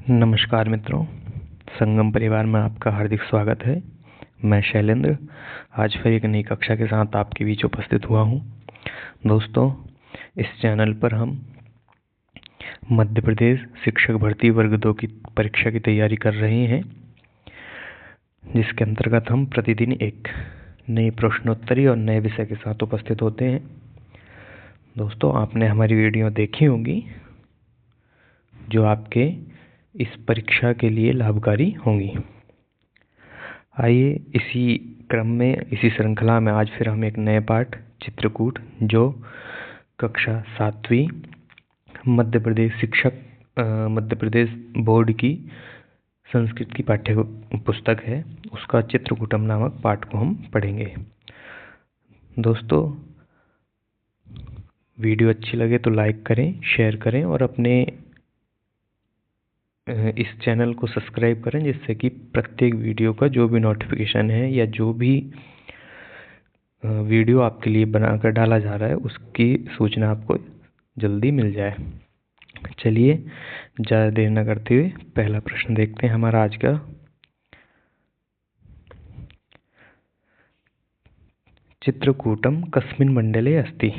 नमस्कार मित्रों, संगम परिवार में आपका हार्दिक स्वागत है। मैं शैलेंद्र आज फिर एक नई कक्षा के साथ आपके बीच उपस्थित हुआ हूँ। दोस्तों, इस चैनल पर हम मध्य प्रदेश शिक्षक भर्ती वर्ग 2 की परीक्षा की तैयारी कर रहे हैं, जिसके अंतर्गत हम प्रतिदिन एक नई प्रश्नोत्तरी और नए विषय के साथ उपस्थित होते हैं। दोस्तों, आपने हमारी वीडियो देखी होंगी जो आपके इस परीक्षा के लिए लाभकारी होंगी। आइए इसी क्रम में, इसी श्रृंखला में आज फिर हम एक नए पाठ चित्रकूट, जो कक्षा 7वीं मध्य प्रदेश बोर्ड की संस्कृत की पाठ्य पुस्तक है, उसका चित्रकूटम नामक पाठ को हम पढ़ेंगे। दोस्तों, वीडियो अच्छी लगे तो लाइक करें, शेयर करें और अपने इस चैनल को सब्सक्राइब करें, जिससे कि प्रत्येक वीडियो का जो भी नोटिफिकेशन है या जो भी वीडियो आपके लिए बनाकर डाला जा रहा है उसकी सूचना आपको जल्दी मिल जाए। चलिए ज़्यादा देर न करते हुए पहला प्रश्न देखते हैं हमारा आज का। चित्रकूटम कस्मिन् मंडले अस्ति,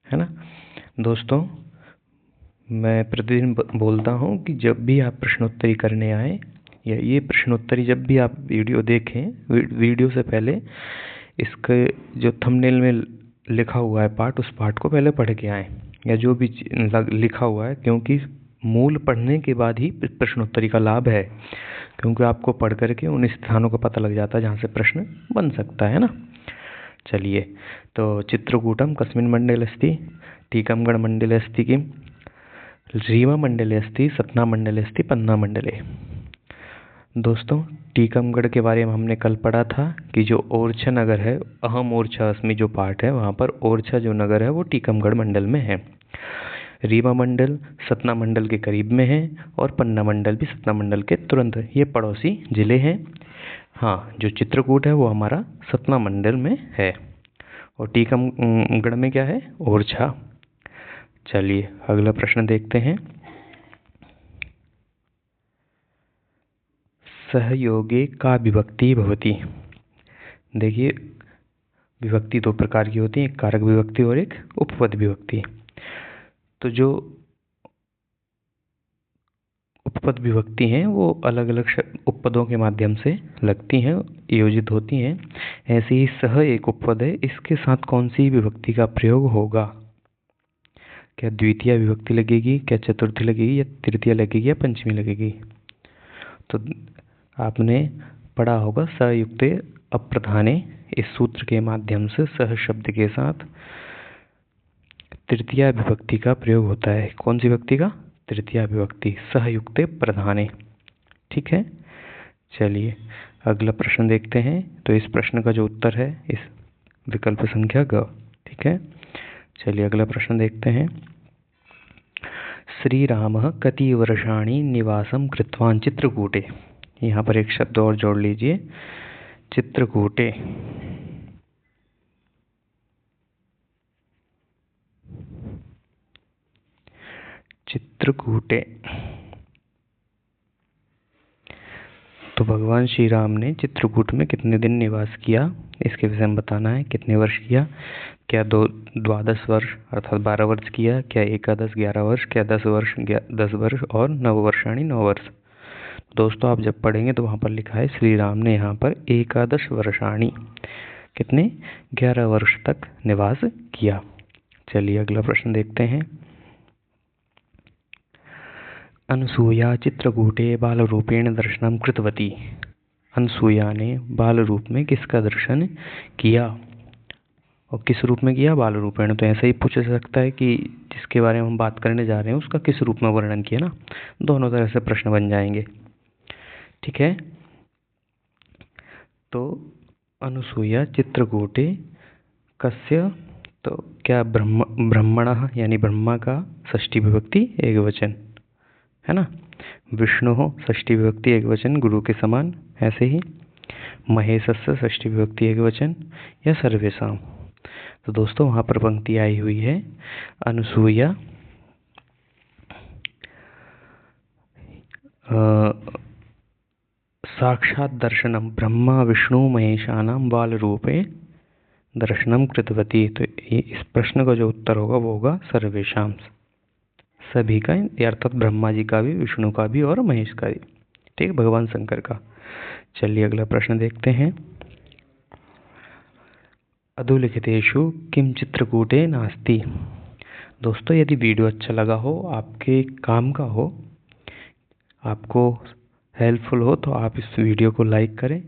है ना। दोस्तों, मैं प्रतिदिन बोलता हूँ कि जब भी आप प्रश्नोत्तरी करने आए या ये प्रश्नोत्तरी जब भी आप वीडियो देखें, वीडियो से पहले इसके जो थंबनेल में लिखा हुआ है पाठ, उस पाठ को पहले पढ़ के आए या जो भी लिखा हुआ है, क्योंकि मूल पढ़ने के बाद ही प्रश्नोत्तरी का लाभ है, क्योंकि आपको पढ़ करके उन स्थानों का पता लग जाता है जहाँ से प्रश्न बन सकता है ना। चलिए, तो चित्रकूटम कस्मिन् मंडले अस्ति, टीकमगढ़ मंडले अस्ति किम, रीवा मंडले अस्ति, सतना मंडले अस्ति, पन्ना मंडले। दोस्तों, टीकमगढ़ के बारे में हमने कल पढ़ा था कि जो ओरछा नगर है, अहम ओरछा अस्मि जो पार्ट है, वहाँ पर ओरछा जो नगर है वो टीकमगढ़ मंडल में है। रीवा मंडल सतना मंडल के करीब में है और पन्ना मंडल भी सतना मंडल के तुरंत, ये पड़ोसी जिले हैं। हाँ, जो चित्रकूट है वो हमारा सतना मंडल में है और टीकमगढ़ में क्या है, ओरछा। चलिए अगला प्रश्न देखते हैं। सहयोगे का विभक्ति भवति। देखिए, विभक्ति दो प्रकार की होती है, एक कारक विभक्ति और एक उपपद विभक्ति। तो जो उपपद विभक्ति हैं वो अलग अलग उपपदों के माध्यम से लगती हैं, योजित होती हैं। ऐसे ही सह एक उपपद है, इसके साथ कौन सी विभक्ति का प्रयोग होगा? क्या द्वितीय विभक्ति लगेगी, क्या चतुर्थी लगेगी, या तृतीय लगेगी, या पंचमी लगेगी? तो आपने पढ़ा होगा सयुक्ते अप्रधाने, इस सूत्र के माध्यम से सह शब्द के साथ तृतीय विभक्ति का प्रयोग होता है। कौन सी विभक्ति का? तृतीय विभक्ति, सहयुक्ते प्रधाने। ठीक है, चलिए अगला प्रश्न देखते हैं। तो इस प्रश्न का जो उत्तर है इस विकल्प संख्या ग। ठीक है, चलिए अगला प्रश्न देखते हैं। श्रीरामः कति वर्षाणि निवासं कृतवान् चित्रकूटे। यहाँ पर एक शब्द और जोड़ लीजिए, चित्रकूटे। चित्रकूटे। तो भगवान श्री राम ने चित्रकूट में कितने दिन निवास किया, इसके विषय में बताना है। कितने वर्ष किया? क्या 12 वर्ष अर्थात 12 वर्ष किया, क्या एकादश 11 वर्ष, क्या 10 वर्ष और 9 वर्षाणि 9 वर्ष। दोस्तों, आप जब पढ़ेंगे तो वहाँ पर लिखा है श्री राम ने यहाँ पर एकादश वर्षाणि, कितने? 11 वर्ष तक निवास किया। चलिए अगला प्रश्न देखते हैं। अनसूया चित्रकूटे बालरूपेण दर्शनं कृतवती। अनसूया ने बाल रूप में किसका दर्शन किया और किस रूप में किया? बाल रूपेण। तो ऐसा ही पूछा जा सकता है कि जिसके बारे में हम बात करने जा रहे हैं उसका किस रूप में वर्णन किया ना, दोनों तरह से प्रश्न बन जाएंगे। ठीक है, तो अनसूया चित्रकूटे कस्य, तो क्या ब्रह्मणः यानी ब्रह्मा का षष्ठी विभक्ति एक वचन, है ना। विष्णु हो षष्ठी विभक्ति एक वचन, गुरु के समान। ऐसे ही महेशस्य षष्ठी विभक्ति एक वचन, या सर्वेषां। तो दोस्तों, वहाँ पर पंक्ति आई हुई है, अनसूया साक्षात् दर्शनम ब्रह्मा विष्णु महेशानां बालरूपे दर्शनम कृतवती। तो इस प्रश्न का जो उत्तर होगा वो होगा सर्वेशाम, सभी का, अर्थात ब्रह्मा जी का भी, विष्णु का भी और महेश का भी, ठीक है, भगवान शंकर का। चलिए अगला प्रश्न देखते हैं। अधोलिखितेषु किम चित्रकूटे नास्ति। दोस्तों यदि वीडियो अच्छा लगा हो, आपके काम का हो, आपको हेल्पफुल हो, तो आप इस वीडियो को लाइक करें,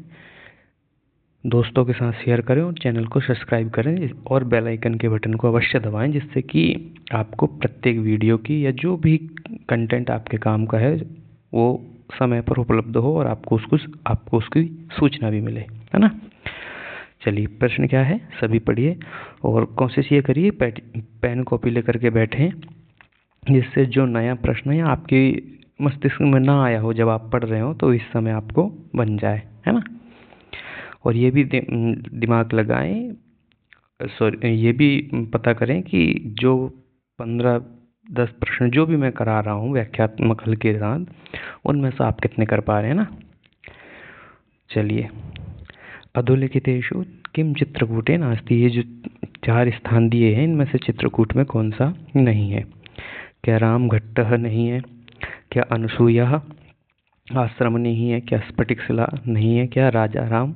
दोस्तों के साथ शेयर करें और चैनल को सब्सक्राइब करें और बेल आइकन के बटन को अवश्य दबाएं, जिससे कि आपको प्रत्येक वीडियो की या जो भी कंटेंट आपके काम का है वो समय पर उपलब्ध हो और आपको उसकी सूचना भी मिले, है ना। चलिए प्रश्न क्या है सभी पढ़िए और कोशिश ये करिए पेन कॉपी लेकर के बैठें, जिससे जो नया प्रश्न है आपके मस्तिष्क में ना आया हो जब आप पढ़ रहे हो, तो इस समय आपको बन जाए, है ना। और ये भी दिमाग लगाएं, ये भी पता करें कि जो 15-10 प्रश्न जो भी मैं करा रहा हूँ व्याख्यात्मक हल के साथ, उनमें से आप कितने कर पा रहे हैं ना। चलिए, अधोलिखितेषु किम चित्रकूटे नास्ति। ये जो 4 स्थान दिए हैं, इनमें से चित्रकूट में कौन सा नहीं है। क्या रामघट्टः नहीं है, क्या अनसूया आश्रम नहीं है, क्या स्फटिकशिला नहीं है, क्या राजाराम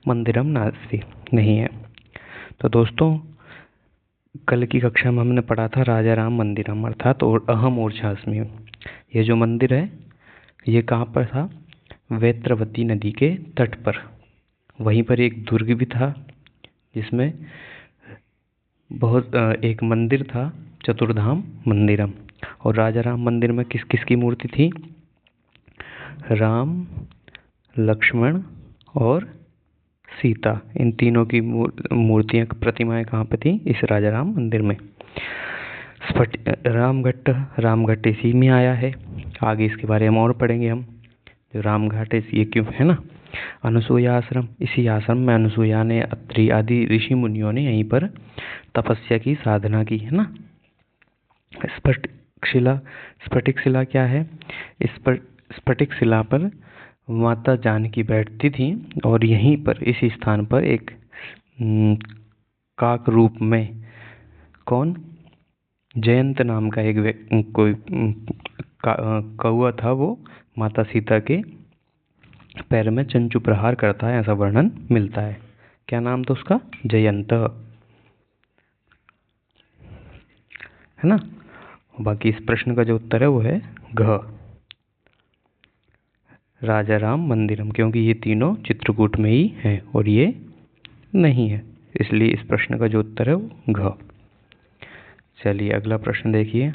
मंदिरम नास्ति नहीं है। तो दोस्तों कल की कक्षा में हमने पढ़ा था राजाराम मंदिरम अर्थात अहम ऊर्जास्मि। ये जो मंदिर है ये कहाँ पर था, वेत्रवती नदी के तट पर। वहीं पर एक दुर्ग भी था जिसमें एक मंदिर था, चतुर्धाम मंदिरम। और राजाराम मंदिर में किस किस की मूर्ति थी, राम, लक्ष्मण और सीता, इन तीनों की मूर्तियां, प्रतिमाएं कहाँ पे थी, इस राजाराम मंदिर में। रामघट्ट इसी में आया है, आगे इसके बारे में और पढ़ेंगे हम। जो रामघाट ये क्यों है ना। अनसूया आश्रम, इसी आश्रम में अनसूया ने, अत्रि आदि ऋषि मुनियों ने यहीं पर तपस्या की, साधना की, है ना। स्फटिक शिला क्या है, इस पर स्फटिक शिला पर माता जानकी बैठती थी और यहीं पर इसी स्थान पर एक काक रूप में कौन, जयंत नाम का एक कोई कौवा था, वो माता सीता के पैर में चंचू प्रहार करता है, ऐसा वर्णन मिलता है। क्या नाम था उसका, जयंत, है ना। बाकी इस प्रश्न का जो उत्तर है वो है घ, राजाराम मंदिरम, क्योंकि ये तीनों चित्रकूट में ही हैं और ये नहीं है, इसलिए इस प्रश्न का जो उत्तर है वो घ। चलिए अगला प्रश्न देखिए।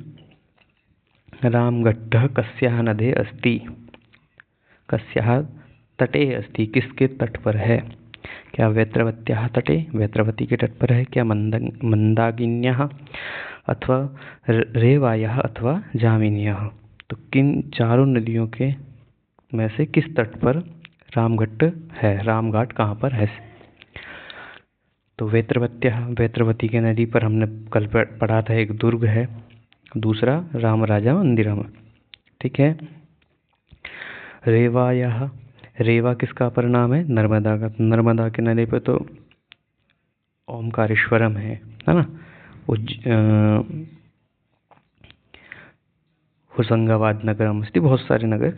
रामघट्टः कस्याः नदे अस्ति, कस्याः तटे अस्ति, किसके तट पर है। क्या वेत्रवत्याः तटे, वेत्रवती के तट पर है, क्या मंदाकिन्याः अथवा रेवायाः अथवा जामिन्याः। तो किन चारों नदियों के में से किस तट पर रामघट्ट है, रामघाट कहाँ पर है। तो वेत्रवती के नदी पर हमने कल पढ़ा था एक दुर्ग है, दूसरा राम राजा मंदिरम, ठीक है। रेवायाः, रेवा किसका परिणाम है, नर्मदा का, नर्मदा के नदी पर तो ओमकारेश्वरम है ना। होशंगाबाद नगरम अस्ति, बहुत सारे नगर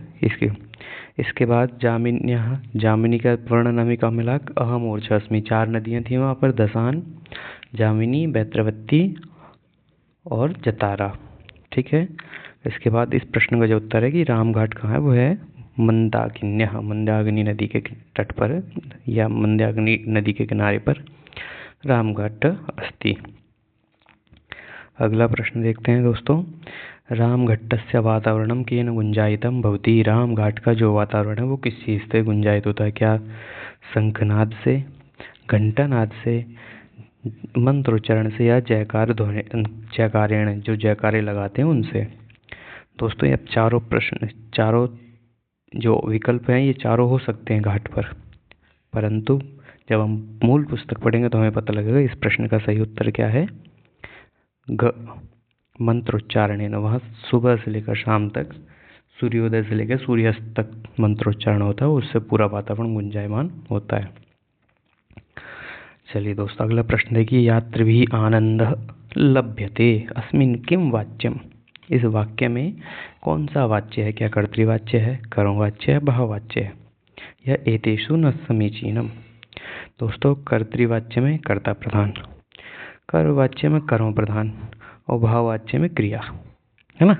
इसके बाद जामिन्याः, जामिनी का वर्णनामिका मिला अहम ऊर्जास्मि, 4 नदियां थी वहाँ पर, दसान, जामिनी, वेत्रवती और जतारा, ठीक है। इसके बाद इस प्रश्न का जो उत्तर है कि रामघाट कहाँ है, वो है मंदाकिन्याः, मंदाकिनी नदी के तट पर या मंदाकिनी नदी के किनारे पर रामघाट अस्ति। अगला प्रश्न देखते हैं दोस्तों। रामघट्टस्य वातावरणम केन गुंजायितम भवति। रामघाट का जो वातावरण है वो किस चीज़ से गुंजायित होता है। क्या शंखनाद से, घंटानाद से, मंत्रोच्चारण से या जयकारेण, जो जयकारे लगाते हैं उनसे। दोस्तों ये चारों जो विकल्प हैं ये चारों हो सकते हैं घाट पर, परंतु जब हम मूल पुस्तक पढ़ेंगे तो हमें पता लगेगा इस प्रश्न का सही उत्तर क्या है, ग, मंत्रोच्चारण है ना। वहाँ सुबह से लेकर शाम तक सूर्योदय से लेकर सूर्यास्त तक मंत्रोच्चारण होता है, उससे पूरा वातावरण गुंजायमान होता है। चलिए दोस्तों, अगला प्रश्न देखिए, यात्रिभिः आनंदः लभ्यते अस्मिन् किं वाच्यम। इस वाक्य में कौन सा वाच्य है? क्या कर्तृवाच्य है, कर्मवाच्य है, भाववाच्य है? यह एतेषु न समीचीनम। दोस्तों, कर्तृवाच्य में कर्ता प्रधान, कर्मवाच्य में कर्म प्रधान और भाववाच्य में क्रिया, है ना।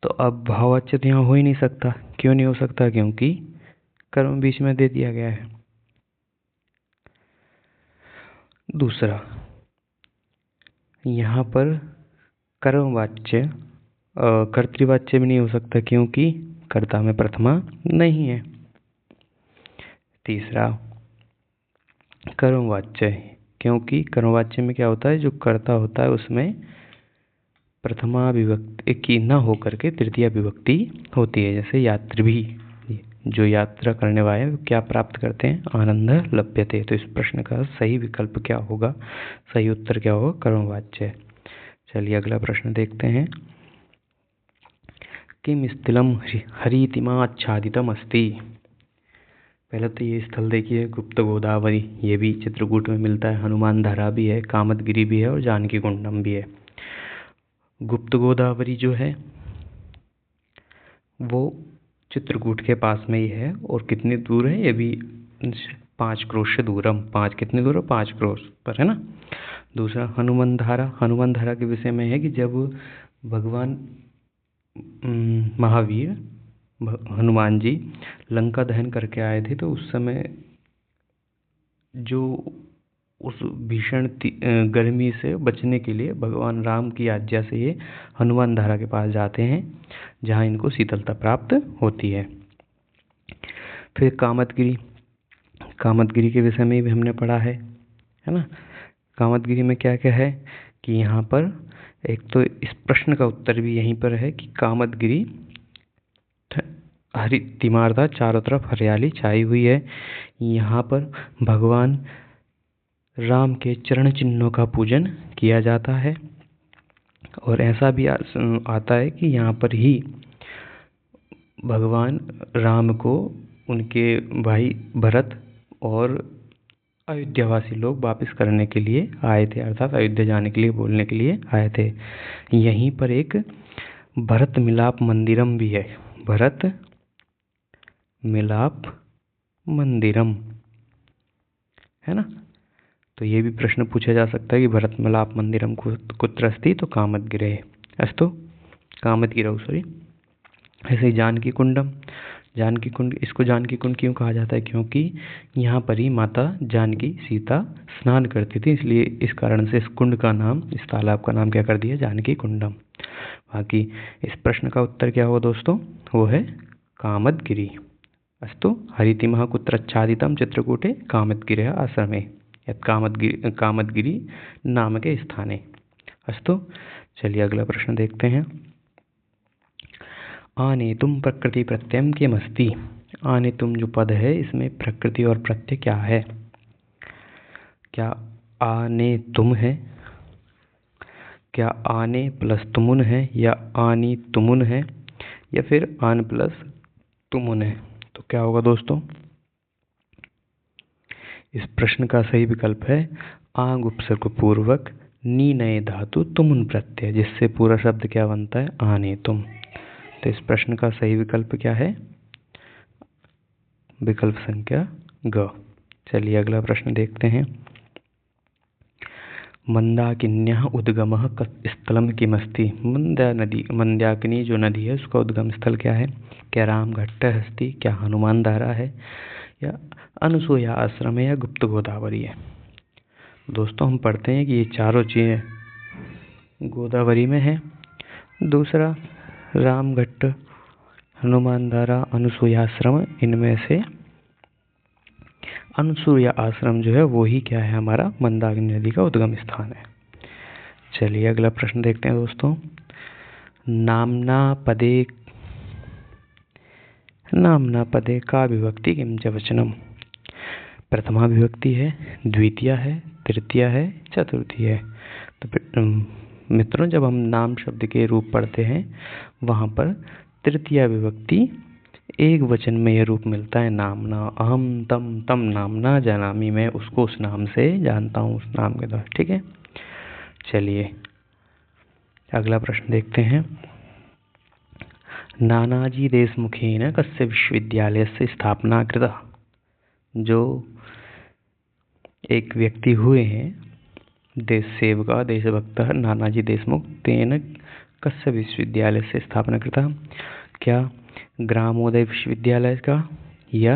तो अब भाववाच्य तो यहाँ हो ही नहीं सकता। क्यों नहीं हो सकता? क्योंकि कर्म बीच में दे दिया गया है। दूसरा, यहाँ पर कर्मवाच्य कर्तृवाच्य भी नहीं हो सकता क्योंकि कर्ता में प्रथमा नहीं है। तीसरा, कर्मवाच्य क्योंकि कर्मवाच्य में क्या होता है, जो कर्ता होता है उसमें प्रथमा विभक्ति की न होकर के तृतीया विभक्ति होती है। जैसे यात्री भी, जो यात्रा करने वाले क्या प्राप्त करते हैं? आनंद लभ्यते। तो इस प्रश्न का सही विकल्प क्या होगा, सही उत्तर क्या होगा? कर्मवाच्य। चलिए अगला प्रश्न देखते हैं। किम स्थलम हरितिमाच्छादितम अस्ति। पहले तो ये स्थल देखिए, गुप्त गोदावरी, ये भी चित्रकूट में मिलता है। हनुमान धारा भी है, कामदगिरी भी है और जानकी कुंडम भी है। गुप्त गोदावरी जो है वो चित्रकूट के पास में ही है। और कितनी दूर है? ये भी 5 क्रोश से दूर। 5 कितनी दूर है? 5 क्रोश पर, है ना। दूसरा, हनुमान धारा। हनुमान धारा के विषय में है कि जब भगवान महावीर हनुमान जी लंका दहन करके आए थे, तो उस समय जो उस भीषण गर्मी से बचने के लिए भगवान राम की आज्ञा से ये हनुमान धारा के पास जाते हैं, जहाँ इनको शीतलता प्राप्त होती है। फिर कामदगिरी, कामदगिरी के विषय में भी हमने पढ़ा है ना। कामदगिरी में क्या क्या है कि यहाँ पर एक तो इस प्रश्न का उत्तर भी यहीं पर है कि कामदगिरी हरी तिमारदा, चारों तरफ हरियाली छाई हुई है। यहाँ पर भगवान राम के चरण चिन्हों का पूजन किया जाता है। और ऐसा भी आता है कि यहाँ पर ही भगवान राम को उनके भाई भरत और अयोध्यावासी लोग वापस करने के लिए आए थे, अर्थात अयोध्या जाने के लिए बोलने के लिए आए थे। यहीं पर एक भरत मिलाप मंदिरम भी है, भरत मिलाप मंदिरम, है ना। तो ये भी प्रश्न पूछा जा सकता है कि भरत मिलाप मंदिरम कुत्र अस्ति, तो कामदगिरे अस्तु, कामदगिरौ सॉरी। ऐसे ही जानकी कुंडम, जानकी कुंड, इसको जानकी कुंड क्यों कहा जाता है? क्योंकि यहाँ पर ही माता जानकी सीता स्नान करती थी, इसलिए इस कारण से इस कुंड का नाम, इस तालाब का नाम क्या कर दिया? जानकी कुंडम। बाकी इस प्रश्न का उत्तर क्या होगा दोस्तों? वो है कामदगिरी। अस्तु, हरितिमः कुत्रच्छादितं चित्रकूटे कामदगिरः आश्रमे, यत् कामदगिरी नाम के स्थाने। अस्तु, चलिए अगला प्रश्न देखते हैं। आनेतुम प्रकृति प्रत्ययम किमस्ति। आनेतुम जो पद है, इसमें प्रकृति और प्रत्यय क्या है? क्या आने तुम है, क्या आने प्लस तुमुन है, या आनी तुमुन है, या फिर आन प्लस तुमुन है? तो क्या होगा दोस्तों? इस प्रश्न का सही विकल्प है आंग उपसर्ग पूर्वक नी नए धातु तुमुन प्रत्यय, जिससे पूरा शब्द क्या बनता है? आने तुम। तो इस प्रश्न का सही विकल्प क्या है? विकल्प संख्या ग। चलिए अगला प्रश्न देखते हैं। मंदाकिन्याः उद्गमः स्थलम किमस्ति। मंदाकिनी जो नदी है, उसका उद्गम स्थल क्या है? क्या रामघट्ट अस्ति, क्या हनुमान धारा है, या अनसुया आश्रम है, या गुप्त गोदावरी है? दोस्तों, हम पढ़ते हैं कि ये चारों चीज़ें गोदावरी में है। दूसरा, रामघट्ट, हनुमान धारा, अनसुया आश्रम, इनमें से अनसुया आश्रम जो है वो ही क्या है? हमारा मंदाकिनी नदी का उद्गम स्थान है। चलिए अगला प्रश्न देखते हैं दोस्तों। नामना पदे का विभक्ति किम च वचनम। प्रथमा विभक्ति है, द्वितीया है, तृतीया है, चतुर्थी है। तो मित्रों, जब हम नाम शब्द के रूप पढ़ते हैं वहाँ पर तृतीया विभक्ति एक वचन में यह रूप मिलता है नामना। अहम तम तम नामना जानामि, मैं उसको उस नाम से जानता हूँ, उस नाम के द्वारा। ठीक है, चलिए अगला प्रश्न देखते हैं। नानाजी देशमुखेन कस्य विश्वविद्यालयस्य स्थापना कृता। जो एक व्यक्ति हुए हैं देश सेवका देशभक्त नानाजी देशमुख, तेन कस्य विश्वविद्यालयस्य स्थापना कृता। क्या ग्रामोदय विश्वविद्यालय का या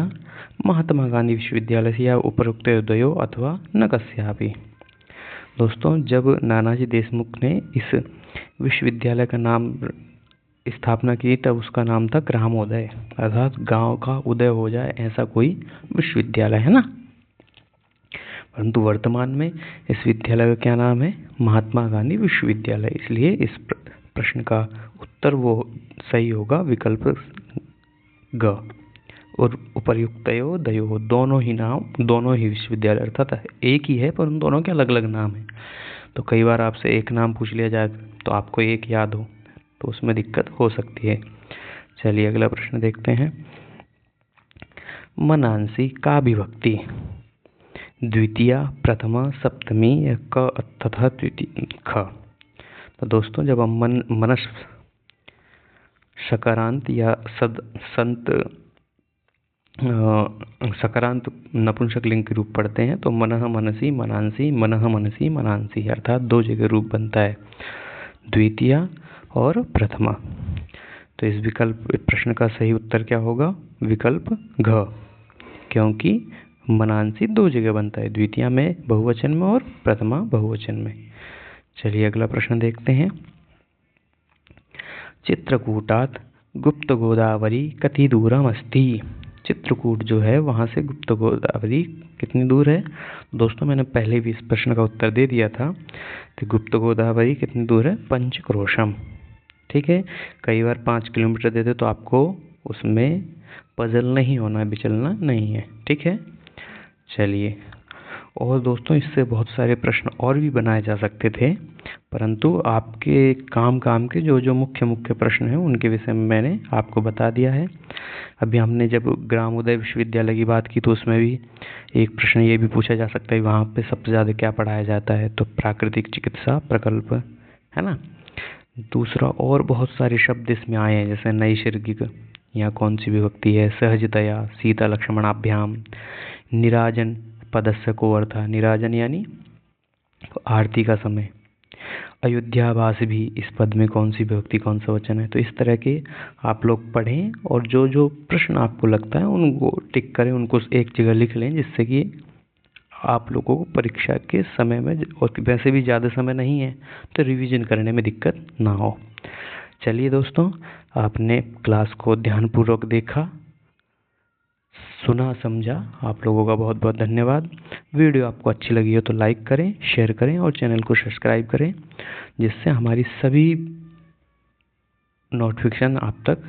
महात्मा गांधी विश्वविद्यालय से, या उपरोक्त द्वयो अथवा न कस्यापि। दोस्तों, जब नानाजी देशमुख ने इस विश्वविद्यालय का नाम स्थापना की तब उसका नाम था ग्रामोदय, अर्थात गांव का उदय हो जाए ऐसा कोई विश्वविद्यालय, है ना। परंतु वर्तमान में इस विद्यालय का क्या नाम है? महात्मा गांधी विश्वविद्यालय। इसलिए इस प्रश्न का उत्तर वो सही होगा विकल्प ग। और उपर्युक्तयो दयो, दोनों ही नाम, दोनों ही विश्वविद्यालय अर्थात एक ही है परंतु दोनों के अलग अलग नाम है। तो कई बार आपसे एक नाम पूछ लिया जाए तो आपको एक याद हो तो उसमें दिक्कत हो सकती है। चलिए अगला प्रश्न देखते हैं। मनांसी का विभक्ति द्वितीया, प्रथमा, सप्तमी या क तथा द्वितीय ख। तो दोस्तों, जब हम मनस सकारांत या संत सकारांत नपुंसक लिंग के रूप पढ़ते हैं तो मनः मनसी मनांसी, मनः मनसी मनांसी, अर्थात दो जगह रूप बनता है, द्वितीया और प्रथमा। तो इस विकल्प प्रश्न का सही उत्तर क्या होगा? विकल्प घ, क्योंकि मनांसी दो जगह बनता है, द्वितीया में बहुवचन में और प्रथमा बहुवचन में। चलिए अगला प्रश्न देखते हैं। चित्रकूटात गुप्त गोदावरी कति दूरम अस्ति। चित्रकूट जो है वहाँ से गुप्त गोदावरी कितनी दूर है? दोस्तों, मैंने पहले भी इस प्रश्न का उत्तर दे दिया था कि गुप्त गोदावरी कितनी दूर है? 5 क्रोशम। ठीक है, कई बार 5 किलोमीटर देते तो आपको उसमें पजल नहीं होना, विचलना नहीं है। ठीक है, चलिए। और दोस्तों, इससे बहुत सारे प्रश्न और भी बनाए जा सकते थे, परंतु आपके काम के जो मुख्य प्रश्न हैं उनके विषय में मैंने आपको बता दिया है। अभी हमने जब ग्रामोदय विश्वविद्यालय की बात की तो उसमें भी एक प्रश्न ये भी पूछा जा सकता है वहाँ पे सबसे ज़्यादा क्या पढ़ाया जाता है, तो प्राकृतिक चिकित्सा प्रकल्प, है ना। दूसरा, और बहुत सारे शब्द इसमें आए हैं जैसे नैसर्गिक, यहाँ कौन सी विभक्ति है, सहजतया, सीता लक्ष्मणाभ्याम, निराजन पदस्य को अर्थ, निराजन यानी आरती का समय, अयोध्यावास भी, इस पद में कौन सी विभक्ति कौन सा वचन है। तो इस तरह के आप लोग पढ़ें और जो प्रश्न आपको लगता है उनको टिक करें, उनको एक जगह लिख लें, जिससे कि आप लोगों को परीक्षा के समय में, और वैसे भी ज़्यादा समय नहीं है तो रिवीजन करने में दिक्कत ना हो। चलिए दोस्तों, आपने क्लास को ध्यानपूर्वक देखा, सुना, समझा, आप लोगों का बहुत बहुत धन्यवाद। वीडियो आपको अच्छी लगी हो तो लाइक करें, शेयर करें और चैनल को सब्सक्राइब करें, जिससे हमारी सभी नोटिफिकेशन आप तक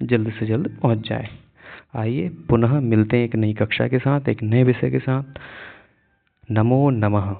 जल्द से जल्द पहुंच जाए। आइए पुनः मिलते हैं एक नई कक्षा के साथ, एक नए विषय के साथ। नमो नमः।